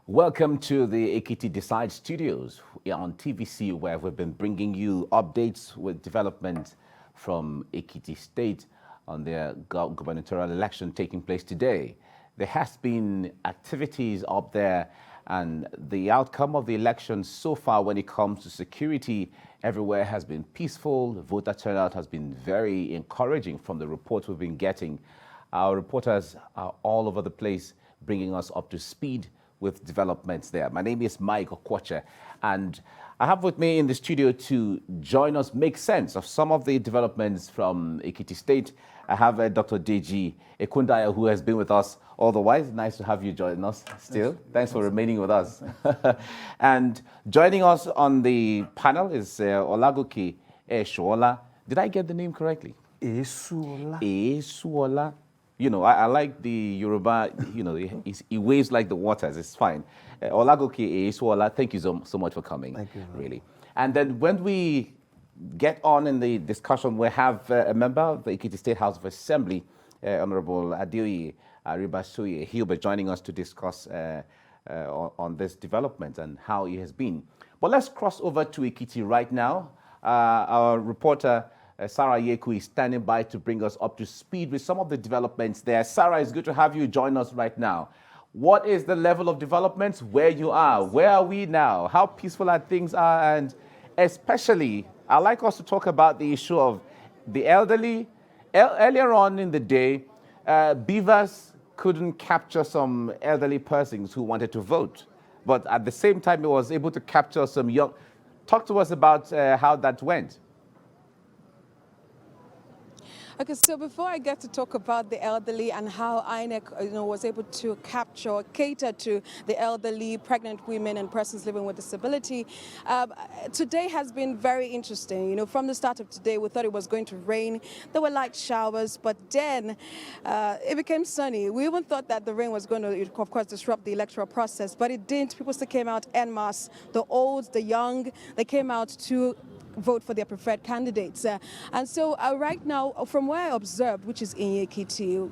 Welcome to the Ekiti Decide studios on TVC, where we've been bringing you updates with development from Ekiti State on their gubernatorial election taking place today. There has been activities up there, and the outcome of the election so far when it comes to security everywhere has been peaceful. The voter turnout has been very encouraging from the reports we've been getting. Our reporters are all over the place bringing us up to speed with developments there. My name is Mike Okwoche, and I have with me in the studio to join us make sense of some of the developments from Ekiti State. I have Dr. Deji Ekundayo, who has been with us all the while. Nice to have you join us still. Yes. Thanks for remaining with us. And joining us on the panel is Olagoke Eesuola. Did I get the name correctly? Eesuola. Eesuola. You know, I like the Yoruba, you know, he waves like the waters. It's fine. Olagoke Eesuola, thank you so much for coming. Thank you. Really. And then when we get on in the discussion, we have a member of the Ekiti State House of Assembly, Honorable Adeoye Aribasuye. He'll be joining us to discuss on this development and how it has been. But let's cross over to Ekiti right now. Our reporter, Sarah Yeku, is standing by to bring us up to speed with some of the developments there. Sarah, it's good to have you join us right now. What is the level of developments where you are? Where are we now? How peaceful are things are? And especially, I'd like us to talk about the issue of the elderly. Earlier on in the day, Beavers couldn't capture some elderly persons who wanted to vote. But at the same time, it was able to capture some young. Talk to us about how that went. Okay, so before I get to talk about the elderly and how INEC was able to capture or cater to the elderly, pregnant women and persons living with disability, today has been very interesting. You know, from the start of today, we thought it was going to rain. There were light showers, but then it became sunny. We even thought that the rain was going to, of course, disrupt the electoral process, but it didn't. People still came out en masse, the old, the young. They came out to vote for their preferred candidates. And so right now, from where I observed, which is in Ekiti,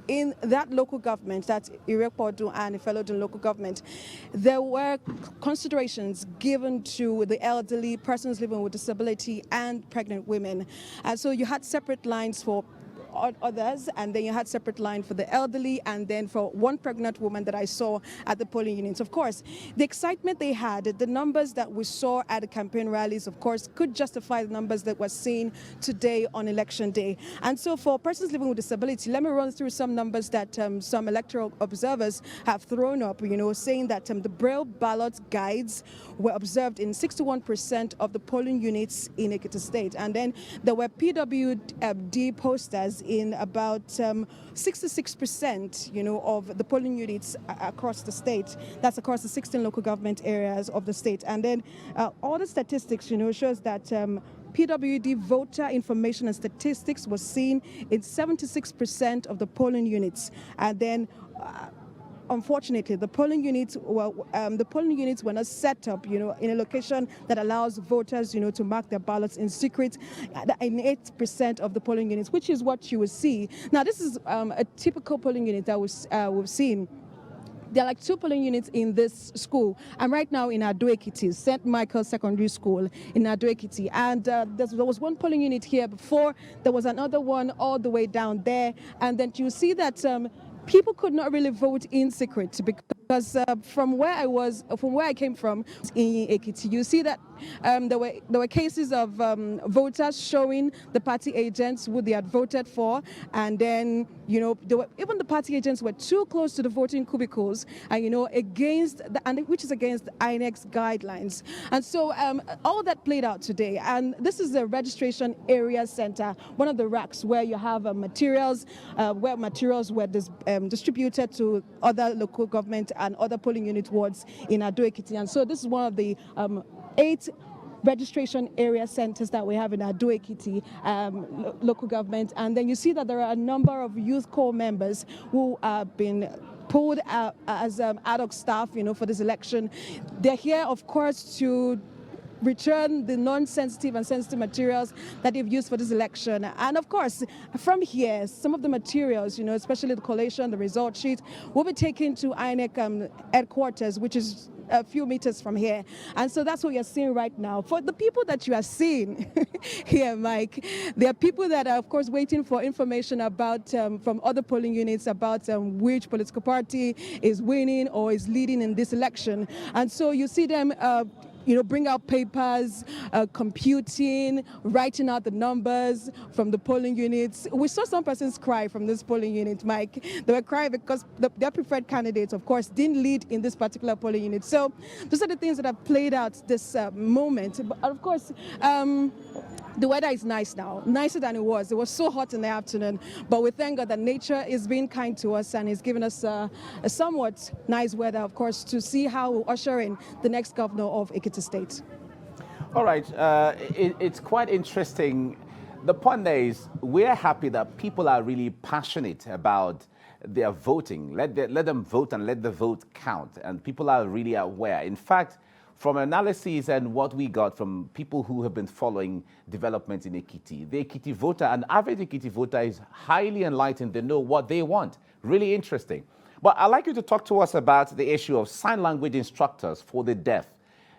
in that local government, that's Irepodu and Ifelodun local government, there were considerations given to the elderly, persons living with disability, and pregnant women. And so you had separate lines for others, and then you had separate line for the elderly, and then for one pregnant woman that I saw at the polling units. Of course, the excitement they had, the numbers that we saw at the campaign rallies, of course, could justify the numbers that were seen today on election day. And so for persons living with disability, let me run through some numbers that some electoral observers have thrown up, you know, saying that the Braille ballot guides were observed in 61% of the polling units in Ekiti State. And then there were PWD posters in about 66%, you know, of the polling units across the state. That's across the 16 local government areas of the state. And then all the statistics, you know, shows that PWD voter information and statistics was seen in 76% of the polling units. And then unfortunately, the polling units were not set up, you know, in a location that allows voters, you know, to mark their ballots in secret in 8% of the polling units, which is what you will see. Now, this is a typical polling unit that we've seen. There are like 2 polling units in this school. I'm right now in Ado-Ekiti, St. Michael's Secondary School in Ado-Ekiti. And there was one polling unit here before. There was another one all the way down there. And then you see that people could not really vote in secret because from where I came from in Ekiti, you see that there were cases of voters showing the party agents who they had voted for, and then, you know, even the party agents were too close to the voting cubicles, and, you know, which is against INEC's guidelines. And so all that played out today, and this is the registration area center, one of the racks where you have materials were distributed to other local government and other polling unit wards in Ado-Ekiti. And so this is one of the 8 registration area centers that we have in Ado-Ekiti local government. And then you see that there are a number of youth corps members who have been pulled out as ad hoc staff, you know, for this election. They're here, of course, to return the non-sensitive and sensitive materials that they've used for this election. And of course, from here, some of the materials, especially the collation, the result sheet, will be taken to INEC headquarters, which is a few meters from here. And so that's what you're seeing right now. For the people that you are seeing here, Mike, there are people that are, of course, waiting for information about, from other polling units about which political party is winning or is leading in this election. And so you see them bring out papers, computing, writing out the numbers from the polling units. We saw some persons cry from this polling unit, Mike. They were crying because their preferred candidates, of course, didn't lead in this particular polling unit. So those are the things that have played out this moment. But of course, the weather is nice now, nicer than it was. It was so hot in the afternoon, but we thank God that nature is being kind to us and is giving us a somewhat nice weather, of course, to see how we'll usher in the next governor of Ekiti State. All right, it's quite interesting. The point there is we're happy that people are really passionate about their voting. Let them vote and let the vote count, and people are really aware. In fact, from analyses and what we got from people who have been following developments in Ekiti, the Ekiti voter, an average Ekiti voter is highly enlightened. They know what they want. Really interesting. But I'd like you to talk to us about the issue of sign language instructors for the deaf.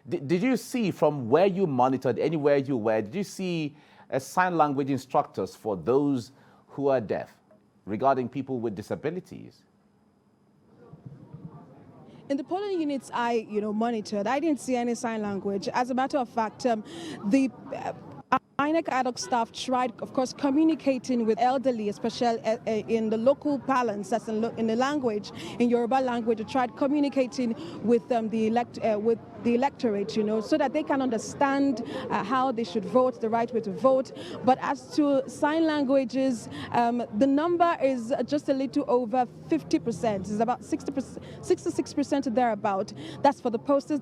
Did you see from where you monitored, anywhere you were, did you see sign language instructors for those who are deaf regarding people with disabilities? In the polling units I, monitored, I didn't see any sign language. As a matter of fact, the INEC ad hoc staff tried, of course, communicating with elderly, especially in the local parlance, that's in the language, in Yoruba language. They tried communicating with the electorate, so that they can understand how they should vote, the right way to vote. But as to sign languages, the number is just a little over 50%. It's about 60%, 66% thereabout. That's for the posters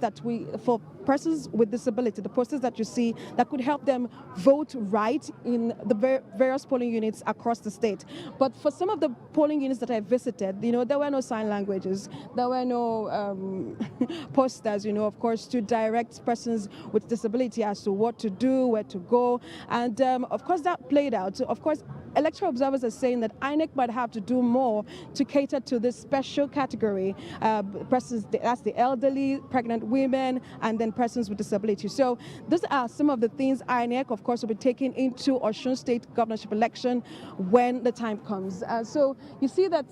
for persons with disability, the posters that you see that could help them vote right in the various polling units across the state. But for some of the polling units that I visited, there were no sign languages. There were no posters, of course, to direct persons with disability as to what to do, where to go. And of course, that played out. Of course, electoral observers are saying that INEC might have to do more to cater to this special category, persons, that's the elderly, pregnant women, and then persons with disability. So those are some of the things INEC, of course, will be taking into Osun State governorship election when the time comes. So you see that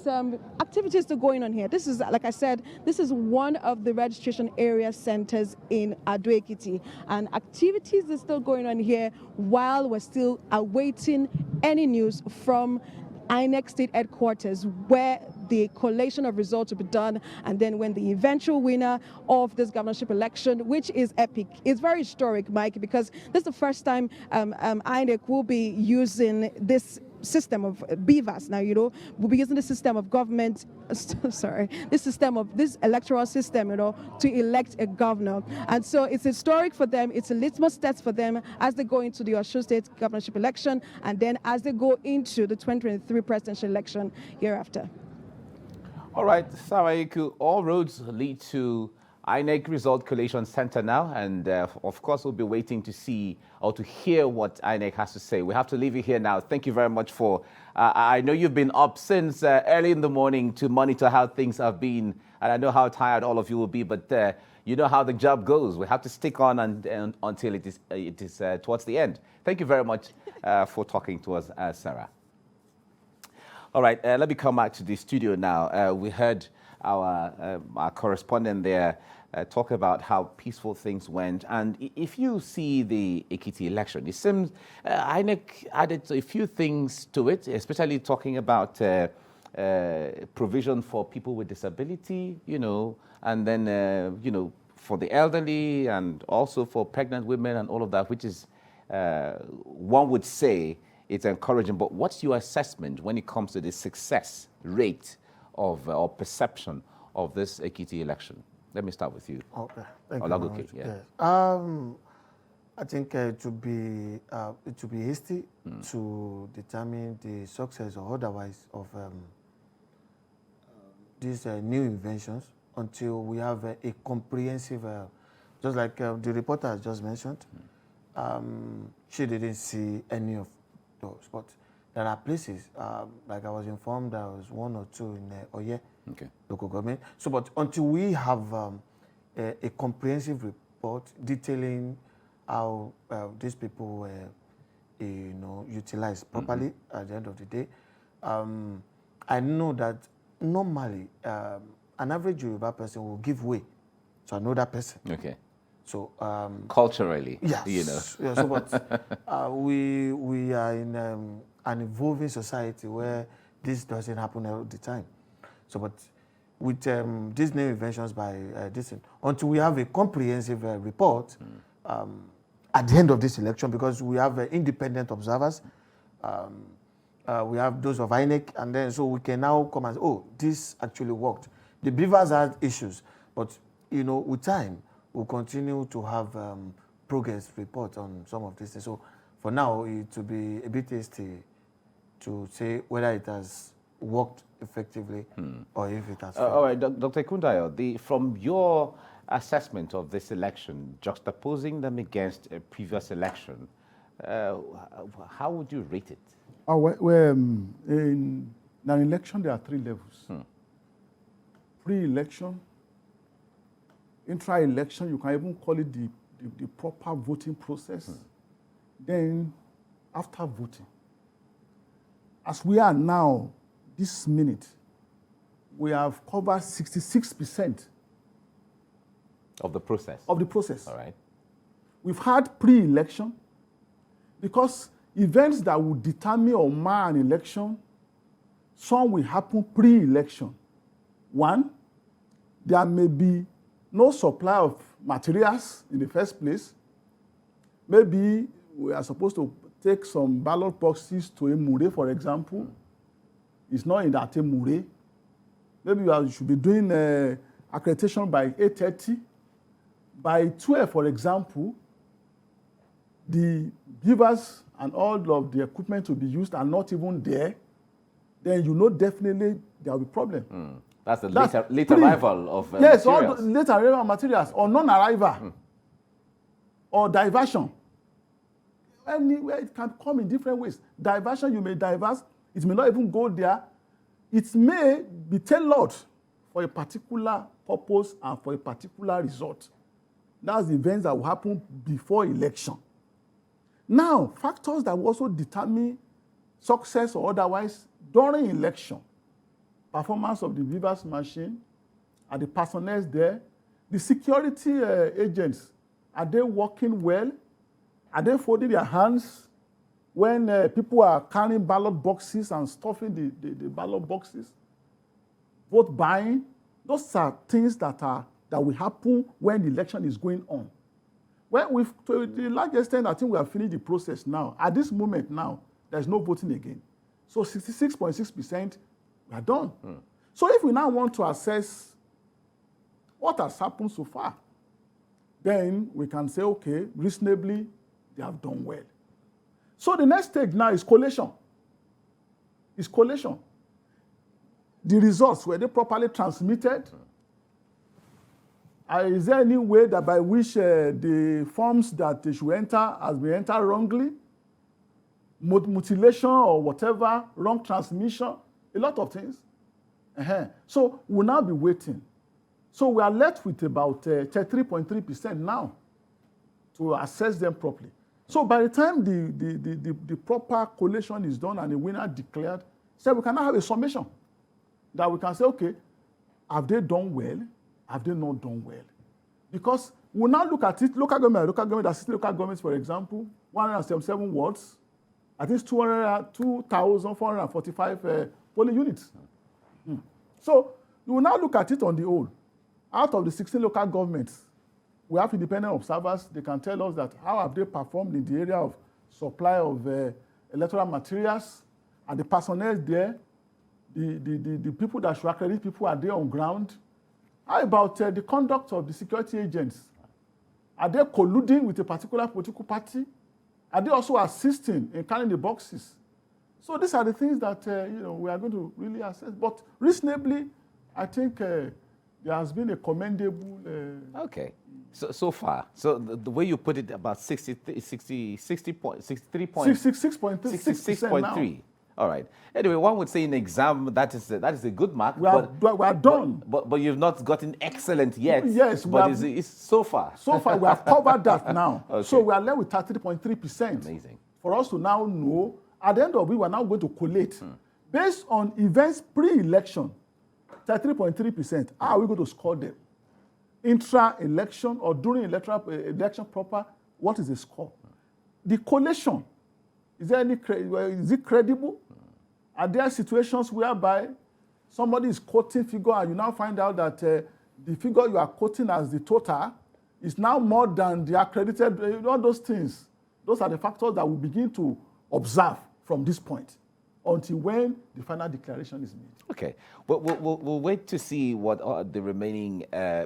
activities are going on here. This is, like I said, this is one of the registration area centers in Ado-Ekiti, and activities are still going on here while we're still awaiting any news from INEC state headquarters where the collation of results will be done, and then when the eventual winner of this governorship election, which is epic, it's very historic, Mike, because this is the first time INEC will be using this system of BVAS. Now, we'll be using the system of government, this electoral system, to elect a governor. And so it's historic for them. It's a litmus test for them as they go into the Osun State governorship election, and then as they go into the 2023 presidential election hereafter. All right, Sarah Eku, all roads lead to INEC Result Collation Center now, and of course we'll be waiting to see or to hear what INEC has to say. We have to leave you here now. Thank you very much for, I know you've been up since early in the morning to monitor how things have been, and I know how tired all of you will be, but you know how the job goes. We have to stick on until it is towards the end. Thank you very much for talking to us, Sarah. All right, let me come back to the studio now. We heard our correspondent there talk about how peaceful things went. And if you see the Ekiti election, it seems INEC added a few things to it, especially talking about provision for people with disability, and then, for the elderly and also for pregnant women and all of that, which is, one would say, it's encouraging. But what's your assessment when it comes to the success rate of or perception of this Ekiti election? Let me start with you. Okay, thank Olagoke, you. yeah. Yes. I think it would be hasty to determine the success or otherwise of these new inventions until we have a comprehensive just like the reporter has just mentioned, she didn't see any of those. But there are places, like I was informed, there was 1 or 2 in Oye, local government. So, but until we have a comprehensive report detailing how these people were, utilized properly at the end of the day, I know that normally an average Yoruba person will give way to another person. Okay. So culturally, yes, Yeah, so, but we are in an evolving society where this doesn't happen all the time. So, but with these new inventions by this, until we have a comprehensive report at the end of this election, because we have independent observers, we have those of INEC, and then so we can now come and say, oh, this actually worked. The beavers had issues, but with time, we'll continue to have progress report on some of these things. So for now, it will be a bit hasty to say whether it has worked effectively or if it has failed. All right, Dr. Ekundayo, from your assessment of this election, juxtaposing them against a previous election, how would you rate it? In an election, there are 3 levels. Pre-election, intra-election, you can even call it the proper voting process. Then, after voting, as we are now, this minute, we have covered 66% of the process. Of the process. All right. We've had pre-election, because events that would determine or mar an election, some will happen pre-election. 1, there may be no supply of materials in the first place. Maybe we are supposed to take some ballot boxes to Emure, for example. It's not in that Emure. Maybe you should be doing accreditation by 8:30. By 12, for example, the givers and all of the equipment to be used are not even there. Then definitely there will be problem. That's the late arrival of yes, materials. all the late arrival materials or non-arrival or diversion. Anywhere it can come in different ways. Diversion, you may diverse. It may not even go there. It may be tailored for a particular purpose and for a particular result. That's the events that will happen before election. Now, factors that will also determine success or otherwise during election. Performance of the Vivas machine, are the personnel there? The security agents, are they working well? Are they folding their hands when people are carrying ballot boxes and stuffing the ballot boxes? Vote buying, those are things that will happen when the election is going on. Well, to the large extent, I think we have finished the process now. At this moment now, there's no voting again. So 66.6%, we are done. So if we now want to assess what has happened so far, then we can say, okay, reasonably, they have done well. So the next stage now is collation. Is collation. The results, were they properly transmitted? Is there any way that by which the forms that they should enter has been entered wrongly? Mutilation or whatever, wrong transmission, a lot of things. So we'll now be waiting. So we are left with about 33.3% now to assess them properly. So by the time the proper collation is done and the winner declared, so we can now have a summation that we can say, okay, have they done well? Have they not done well? Because we'll now look at it, local government, assisted local governments, for example, 177 wards, I think 2,445 polling units. So we will now look at it on the whole. Out of the 16 local governments, we have independent observers. They can tell us that how have they performed in the area of supply of electoral materials, and the personnel there, the people that should accredit people are there on ground. How about the conduct of the security agents? Are they colluding with a particular political party? Are they also assisting in carrying the boxes? So these are the things that we are going to really assess. But reasonably, I think there has been a commendable. Okay. So far, so the way you put it, about 63 points, 66.3%. All right. Anyway, one would say in exam that is a good mark. We are done. But you've not gotten excellent yet. Yes, but it's so far. So far, we have covered that now. Okay. So we are left with 33.3%. Amazing. For us to now know, at the end of it, we are now going to collate. Based on events pre-election, 33.3%, how are we going to score them? Intra-election or during election proper, what is the score? The collation, is it credible? Are there situations whereby somebody is quoting figure and you now find out that the figure you are quoting as the total is now more than the accredited, all those things. Those are the factors that we begin to observe from this point until when the final declaration is made. Okay, we'll wait to see what the remaining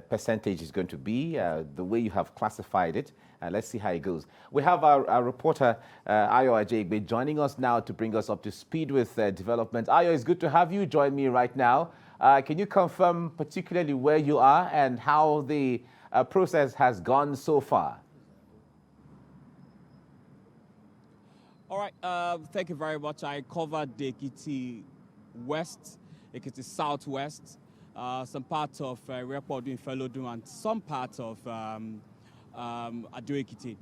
percentage is going to be, the way you have classified it, and let's see how it goes. We have our reporter, Ayo Ajegbe, joining us now to bring us up to speed with development. Ayo, it's good to have you join me right now. Can you confirm particularly where you are and how the process has gone so far? All right, thank you very much. I covered the Ekiti West, Ekiti Southwest, some parts of Repodu in Felodun, and some parts of Ado Ekiti.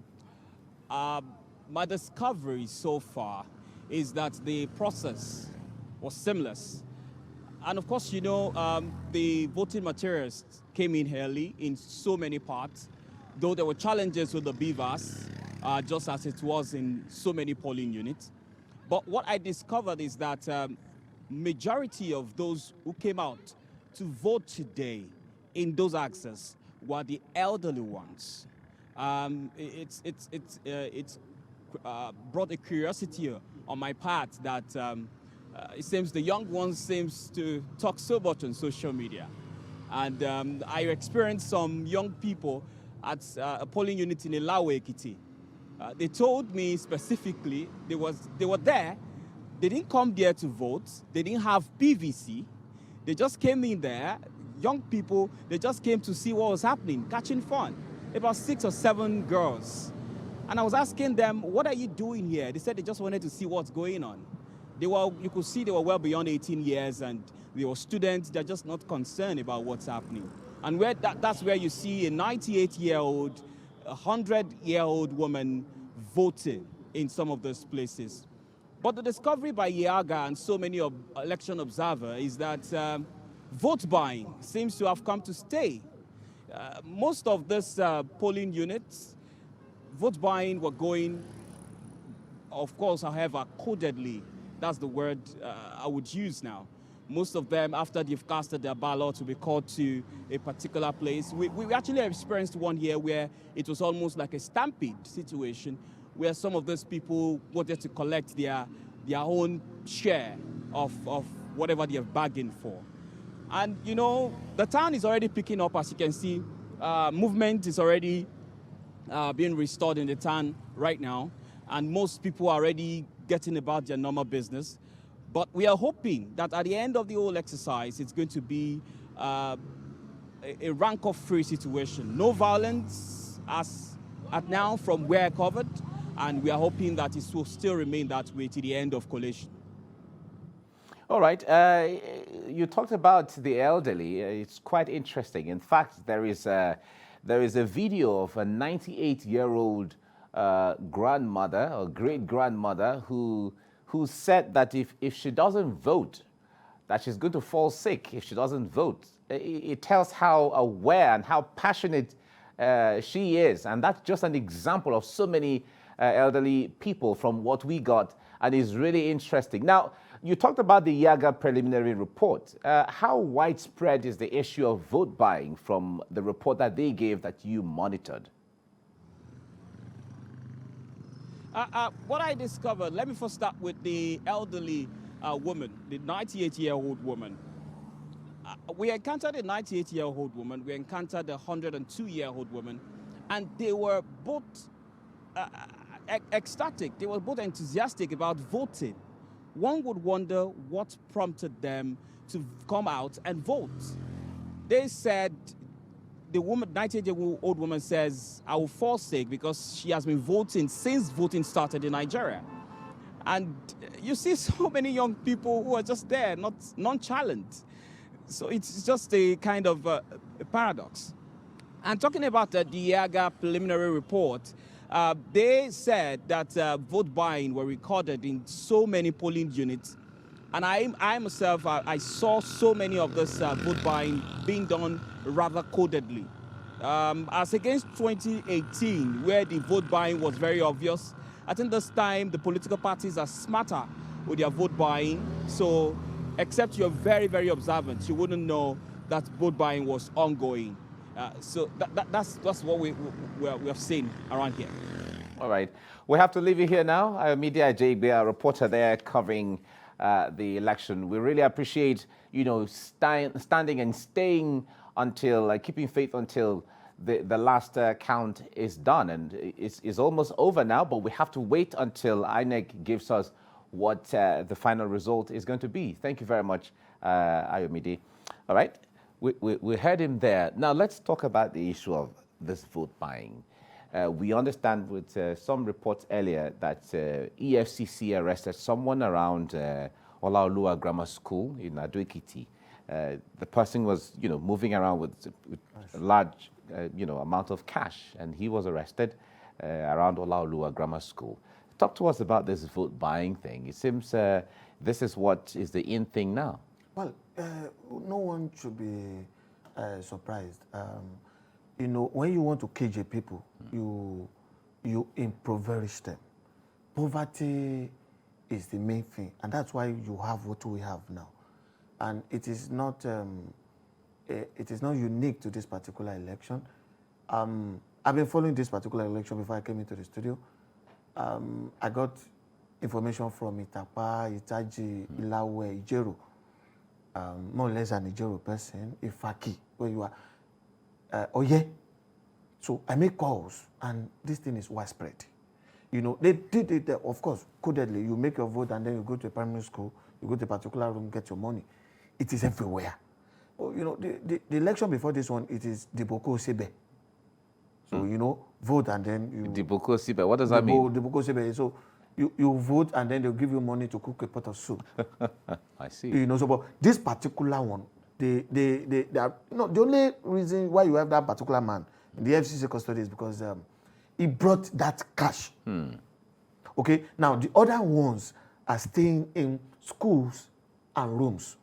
My discovery so far is that the process was seamless. And of course, you know, the voting materials came in early in so many parts, though there were challenges with the beavers, just as it was in so many polling units. But what I discovered is that majority of those who came out to vote today in those axes were the elderly ones. It's brought a curiosity on my part that it seems the young ones seems to talk so much on social media. And I experienced some young people at a polling unit in Olagoke, Ekiti. They told me specifically they were there. They didn't come there to vote. They didn't have PVC. They just came in there. Young people, they just came to see what was happening, catching fun. About 6 or 7 girls. And I was asking them, what are you doing here? They said they just wanted to see what's going on. You could see they were well beyond 18 years and they were students. They're just not concerned about what's happening. And that's where you see a 98-year-old, a 100-year-old woman voting in some of those places. But the discovery by Yaga and so many election observers is that vote buying seems to have come to stay. Most of these polling units, vote buying were going, of course, however, codedly. That's the word I would use now. Most of them, after they've casted their ballot, will be called to a particular place. We actually experienced one here where it was almost like a stampede situation, where some of those people wanted to collect their own share of whatever they have bargained for. And, you know, the town is already picking up, as you can see. Movement is already being restored in the town right now. And most people are already getting about their normal business. But we are hoping that at the end of the whole exercise, it's going to be a rancor-free situation. No violence as at now from where I covered. And we are hoping that it will still remain that way to the end of collation. All right. You talked about the elderly. It's quite interesting. In fact, there is a video of a 98-year-old grandmother or great-grandmother who said that if she doesn't vote, that she's going to fall sick if she doesn't vote. It tells how aware and how passionate she is. And that's just an example of so many elderly people from what we got, and it's really interesting. Now, you talked about the Yaga preliminary report. How widespread is the issue of vote buying from the report that they gave that you monitored? What I discovered, let me first start with the elderly woman, the 98-year-old woman. We encountered a 98-year-old woman, we encountered a 102-year-old woman, and they were both ecstatic, they were both enthusiastic about voting. One would wonder what prompted them to come out and vote. They said the woman, 98-year-old woman, says, I will fall sick because she has been voting since voting started in Nigeria. And you see so many young people who are just there, not nonchalant. So it's just a kind of a paradox. And talking about the IAGA preliminary report, they said that vote buying were recorded in so many polling units. And I myself, I saw so many of this vote buying being done rather codedly. As against 2018, where the vote buying was very obvious, I think this time the political parties are smarter with their vote buying. So except you're very, very observant, you wouldn't know that vote buying was ongoing. So that's what we have seen around here. All right. We have to leave you here now. Our media JB, our reporter there covering the election. We really appreciate, standing and staying until, keeping faith until the last count is done. And it's almost over now, but we have to wait until INEC gives us what the final result is going to be. Thank you very much, Ayomide. All right. We heard him there. Now let's talk about the issue of this vote buying. We understand with some reports earlier that EFCC arrested someone around Olaoluwa Grammar School in Ado-Ekiti. The person was, moving around with a large, amount of cash, and he was arrested around Olaoluwa Grammar School. Talk to us about this vote buying thing. It seems this is what is the in thing now. Well, no one should be surprised. When you want to cage a people, you impoverish them. Poverty is the main thing, and that's why you have what we have now. And it is not unique to this particular election. I've been following this particular election before I came into the studio. I got information from Itapa, Itaji, Ilawe, Ijero. More or less an Ijero person, Ifaki, where you are. Oye. So I make calls, and this thing is widespread. They did it, of course, codedly. You make your vote, and then you go to a primary school, you go to a particular room, get your money. It is everywhere. The election before this one, it is Diboko Sebe. So, vote, and then you... Diboko Sebe, what does that mean? Diboko Sebe. So you vote, and then they'll give you money to cook a pot of soup. I see. But this particular one, they are, the only reason why you have that particular man in the FCC custody is because he brought that cash. Okay, now the other ones are staying in schools and rooms.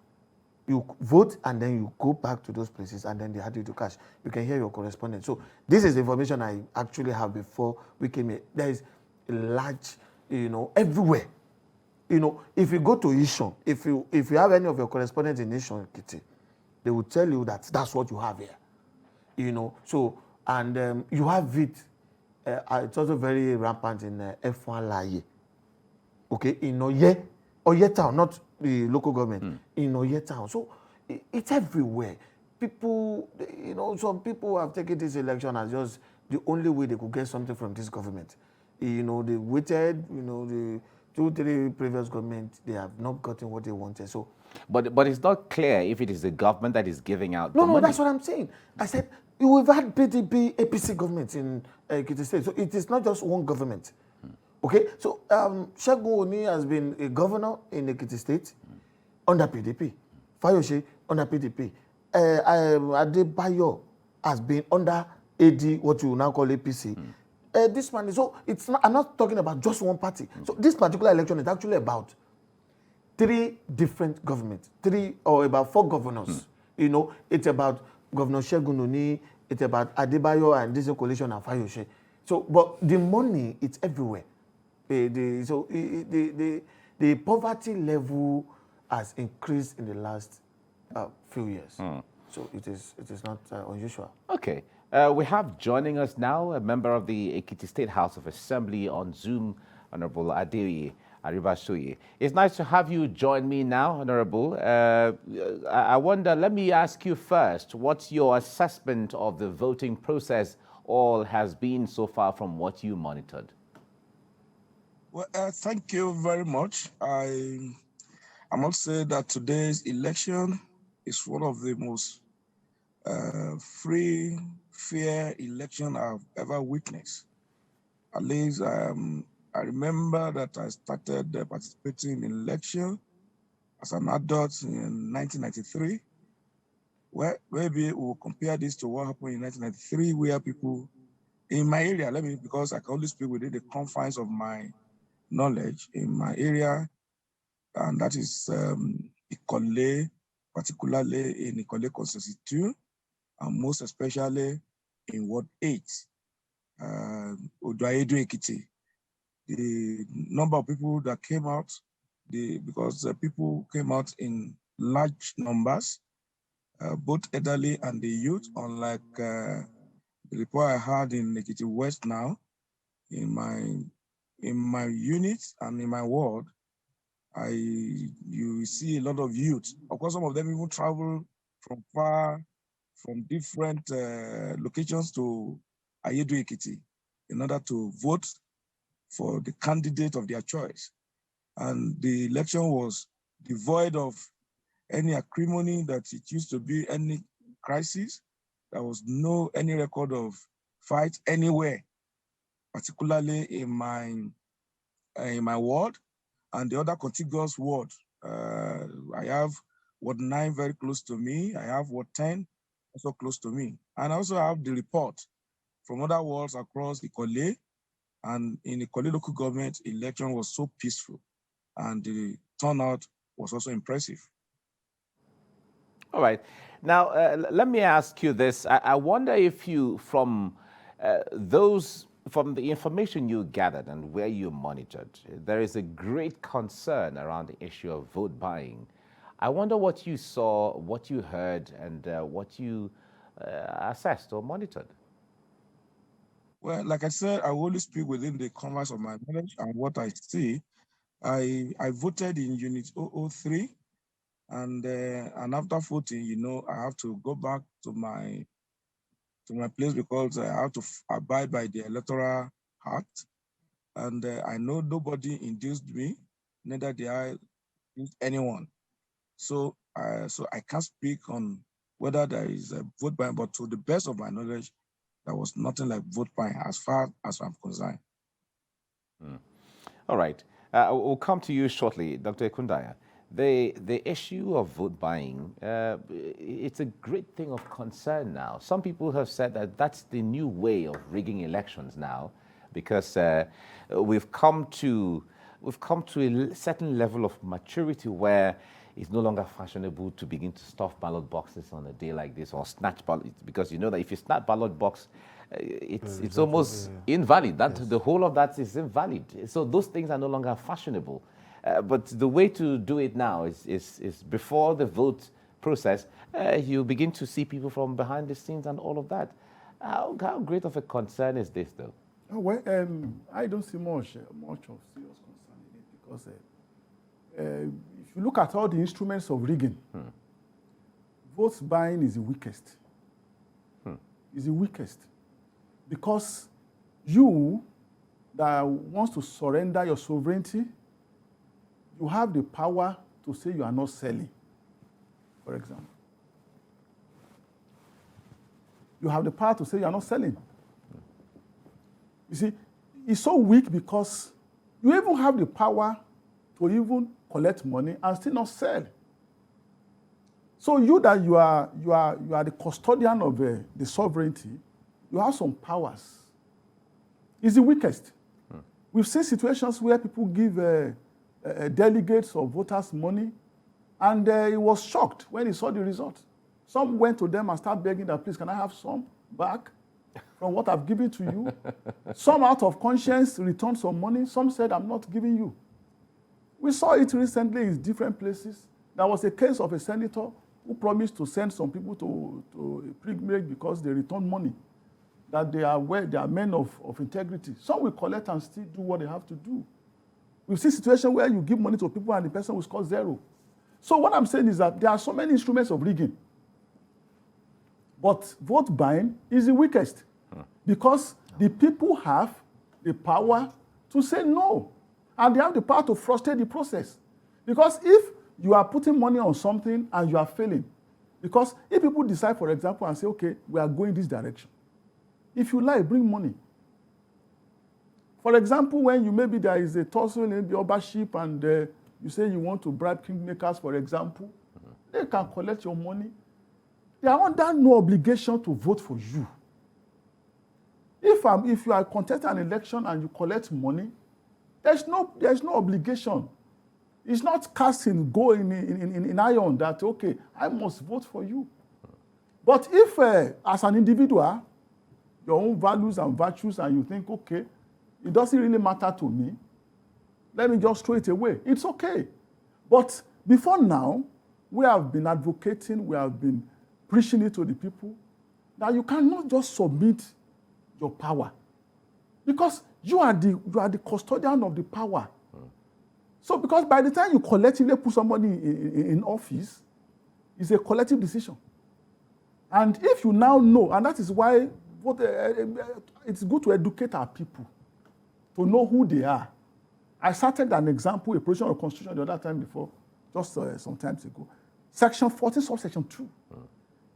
You vote, and then you go back to those places, and then they had you to cash. You can hear your correspondent. So this is the information I actually have before we came here. There is a large, everywhere. If you go to Ishon, if you have any of your correspondents in Ishon, Ekiti, they will tell you that that's what you have here. So, and you have it, it's also very rampant in F1 Laye. Okay, in Oye town, not the local government, in Oye town. So it's everywhere. People, some people have taken this election as just the only way they could get something from this government. They waited, the 2-3 previous governments, they have not gotten what they wanted. So, but it's not clear if it is the government that is giving out the money. No, that's what I'm saying. I said, we've had PDP, APC governments in Ekiti State. So it is not just one government. Okay? So Segun Oni has been a governor in Ekiti State under PDP. Fayose under PDP. Adebayo has been under AD, what you now call APC. This man, so it's not, I'm not talking about just one party. So this particular election is actually about 3 different governments, 3 or about 4 governors. It's about Governor Segun Oni, it's about Adebayo and this coalition and Fayose. So, but the money, it's everywhere. The poverty level has increased in the last few years. So it is not unusual. Okay. We have joining us now a member of the Ekiti State House of Assembly on Zoom, Honorable Adeoye Aribasoye. It's nice to have you join me now, Honorable. I wonder, let me ask you first, what's your assessment of the voting process all has been so far from what you monitored? Well, thank you very much. I must say that today's election is one of the most free, fair election I've ever witnessed. At least I remember that I started participating in election as an adult in 1993. Well, maybe we'll compare this to what happened in 1993, where people in my area, because I can only speak within the confines of my knowledge in my area, and that is Ikole, particularly in Ikole Constituency 2, and most especially in Ward 8, Odoayedo Ekiti. The number of people that came out, because people came out in large numbers, both elderly and the youth, unlike the report I had in Ekiti West now, in my unit and in my ward, you see a lot of youth. Of course, some of them even travel from different locations to Ayedo Ekiti in order to vote for the candidate of their choice. And the election was devoid of any acrimony that it used to be, any crisis. There was no any record of fight anywhere, particularly in my ward and the other contiguous ward. I have Ward 9 very close to me. I have Ward 10 also close to me. And I also have the report from other wards across Ikole. And in Ikole local government, election was so peaceful and the turnout was also impressive. All right. Now, let me ask you this. I wonder if you, from the information you gathered and where you monitored, there is a great concern around the issue of vote buying. I wonder what you saw, what you heard, and what you assessed or monitored. Well, like I said, I only speak within the confines of my knowledge and what I see. I voted in Unit 003, and after voting, I have to go back to my place because I have to abide by the Electoral Act. And I know nobody induced me, neither did I induce anyone. So I can't speak on whether there is a vote buying, but to the best of my knowledge, there was nothing like vote buying as far as I'm concerned. All right. We'll come to you shortly, Dr. Ekundayo. The issue of vote buying, it's a great thing of concern now. Some people have said that that's the new way of rigging elections now, because we've come to a certain level of maturity where it's no longer fashionable to begin to stuff ballot boxes on a day like this or snatch ballot, because you know that if you snatch ballot box, it's almost invalid. The whole of that is invalid. So those things are no longer fashionable. But the way to do it now is before the vote process, you begin to see people from behind the scenes and all of that. How great of a concern is this, though? Well, I don't see much of serious concern in it, because if you look at all the instruments of rigging, vote buying is the weakest. Is the weakest. Because you that wants to surrender your sovereignty, you have the power to say you are not selling, for example. You have the power to say you are not selling. You see, it's so weak because you even have the power to even collect money and still not sell. So you are the custodian of the sovereignty, you have some powers. It's the weakest. We've seen situations where people give delegates or voters money, and he was shocked when he saw the result. Some went to them and started begging that, please, can I have some back from what I've given to you? Some out of conscience returned some money. Some said, I'm not giving you. We saw it recently in different places. There was a case of a senator who promised to send some people to a pilgrimage because they returned money, that they are men of integrity. Some will collect and still do what they have to do. We've seen situations where you give money to people and the person will score 0. So what I'm saying is that there are so many instruments of rigging. But vote buying is the weakest, because the people have the power to say no, and they have the power to frustrate the process. Because if you are putting money on something and you are failing, Because if people decide, for example, and say, okay, we are going this direction, if you like, bring money. For example, when you maybe there is a tussle in the ownership and you say you want to bribe kingmakers, for example, they can collect your money. They are under no obligation to vote for you. If you are contesting an election and you collect money, there's no obligation. It's not cast in gold in iron that, okay, I must vote for you. But if, as an individual, your own values and virtues, and you think, okay, it doesn't really matter to me, let me just throw it away, it's okay. But before now, we have been advocating, we have been preaching it to the people, that you cannot just submit your power, because you are the custodian of the power. So because by the time you collectively put somebody in office, it's a collective decision. And if you now know, and that is why it's good to educate our people to know who they are. I cited an example, a provision of the Constitution the other time before, just some time ago. Section 14, subsection 2.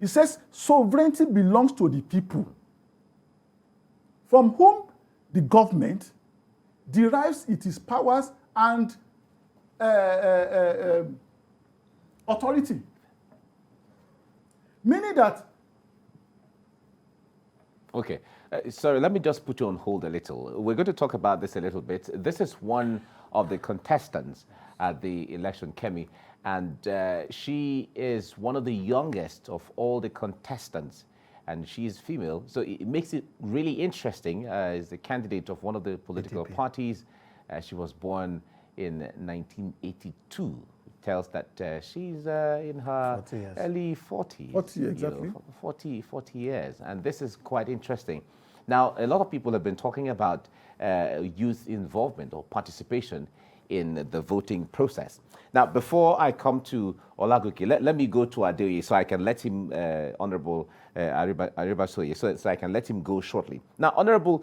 It says, sovereignty belongs to the people, from whom the government derives its powers and authority. Meaning that... Okay. Sorry, let me just put you on hold a little. We're going to talk about this a little bit. This is one of the contestants at the election, Kemi, and she is one of the youngest of all the contestants, and she's female, so it makes it really interesting. As a candidate of one of the political parties. She was born in 1982. It tells that she's in her 40 years. early 40s. 40, exactly. 40 years, and this is quite interesting. Now, a lot of people have been talking about youth involvement or participation in the voting process. Now, before I come to Olagoke, let me go to Adeoye so I can let him, Honorable Aribasoye, so I can let him go shortly. Now, Honorable,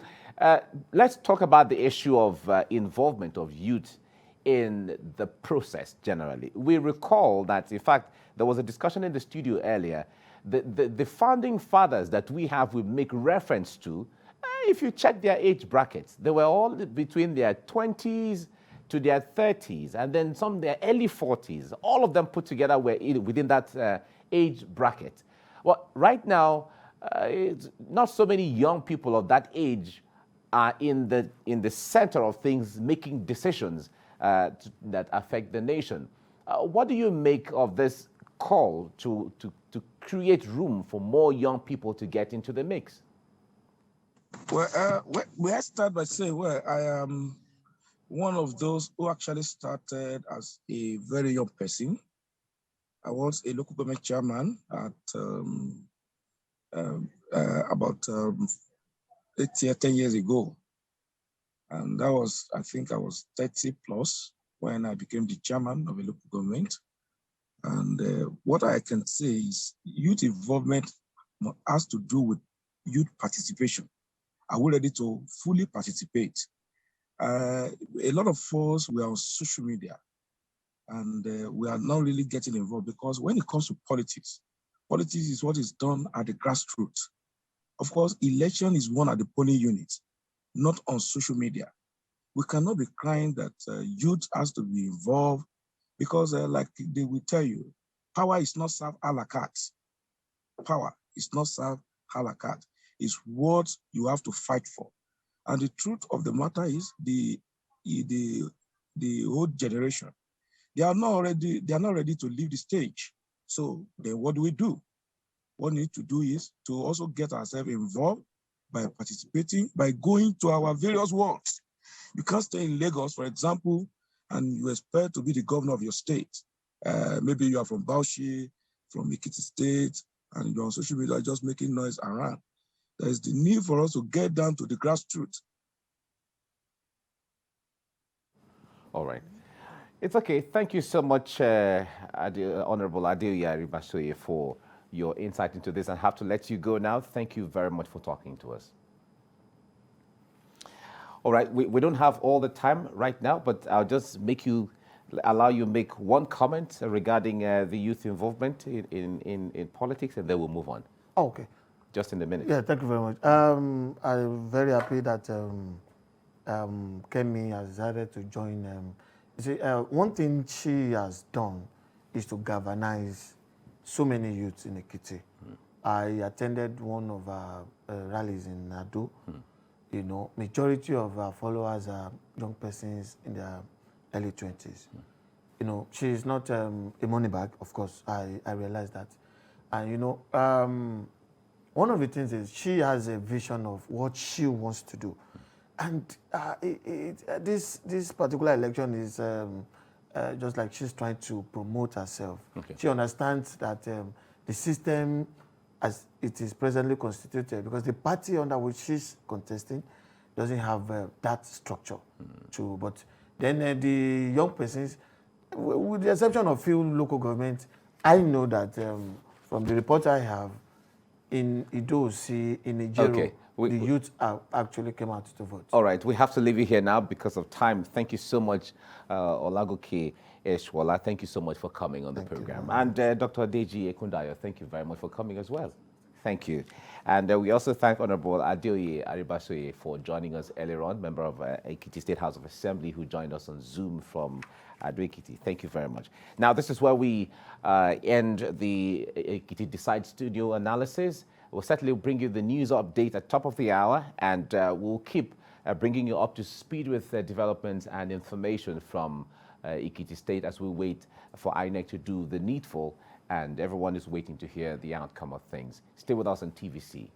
let's talk about the issue of involvement of youth in the process generally. We recall that, in fact, there was a discussion in the studio earlier. The founding fathers that we have, we make reference to, if you check their age brackets, they were all between their 20s to their 30s, and then some their early 40s. All of them put together were within that age bracket. Well, right now, it's not so many young people of that age are in the center of things, making decisions that affect the nation. What do you make of this call to create room for more young people to get into the mix? Well, I start by saying, well, I am one of those who actually started as a very young person. I was a local government chairman at about 10 years ago. And that was, I think I was 30 plus when I became the chairman of a local government. And what I can say is youth involvement has to do with youth participation. Are we ready to fully participate? A lot of us, we are on social media and we are not really getting involved, because when it comes to politics is what is done at the grassroots. Of course, election is won at the polling unit, not on social media. We cannot be crying that youth has to be involved, because like they will tell you, power is not served a la carte. Power is not served a la carte. It's what you have to fight for. And the truth of the matter is the old generation, they are not ready to leave the stage. So then what do? What we need to do is to also get ourselves involved by participating, by going to our various wards. You can't stay in Lagos, for example, and you expect to be the governor of your state. Maybe you are from Bauchi, from Ekiti State, and you're on social media just making noise around. There is the need for us to get down to the grassroots. All right. It's okay. Thank you so much, Honorable Adeoye Aribasoye, for your insight into this. I have to let you go now. Thank you very much for talking to us. All right. We don't have all the time right now, but I'll just make you allow you make one comment regarding the youth involvement in politics, and then we'll move on. Oh, okay. Just in a minute. Yeah, thank you very much. I'm very happy that Kemi has decided to join. You see, one thing she has done is to galvanize so many youths in Ekiti. I attended one of our rallies in Nadu. You know, majority of our followers are young persons in their early 20s. You know, she is not a money bag, of course. I realize that. And, you know, one of the things is she has a vision of what she wants to do. And this particular election is just like she's trying to promote herself. Okay. She understands that the system as it is presently constituted, because the party under which she's contesting doesn't have that structure. But then the young persons, with the exception of few local governments, I know that from the report I have, in Idosi, in Nigeria, the youth actually came out to vote. All right, we have to leave you here now because of time. Thank you so much, Olagoke Eesuola. Thank you so much for coming on the program. And Dr. Deji Ekundayo, thank you very much for coming as well. Thank you. And we also thank Honorable Adeoye Aribasoye for joining us earlier on, member of Ekiti State House of Assembly, who joined us on Zoom from Ekiti. Thank you very much. Now, this is where we end the Ekiti Decide studio analysis. We'll certainly bring you the news update at top of the hour, and we'll keep bringing you up to speed with developments and information from Ekiti State as we wait for INEC to do the needful, and everyone is waiting to hear the outcome of things. Stay with us on TVC.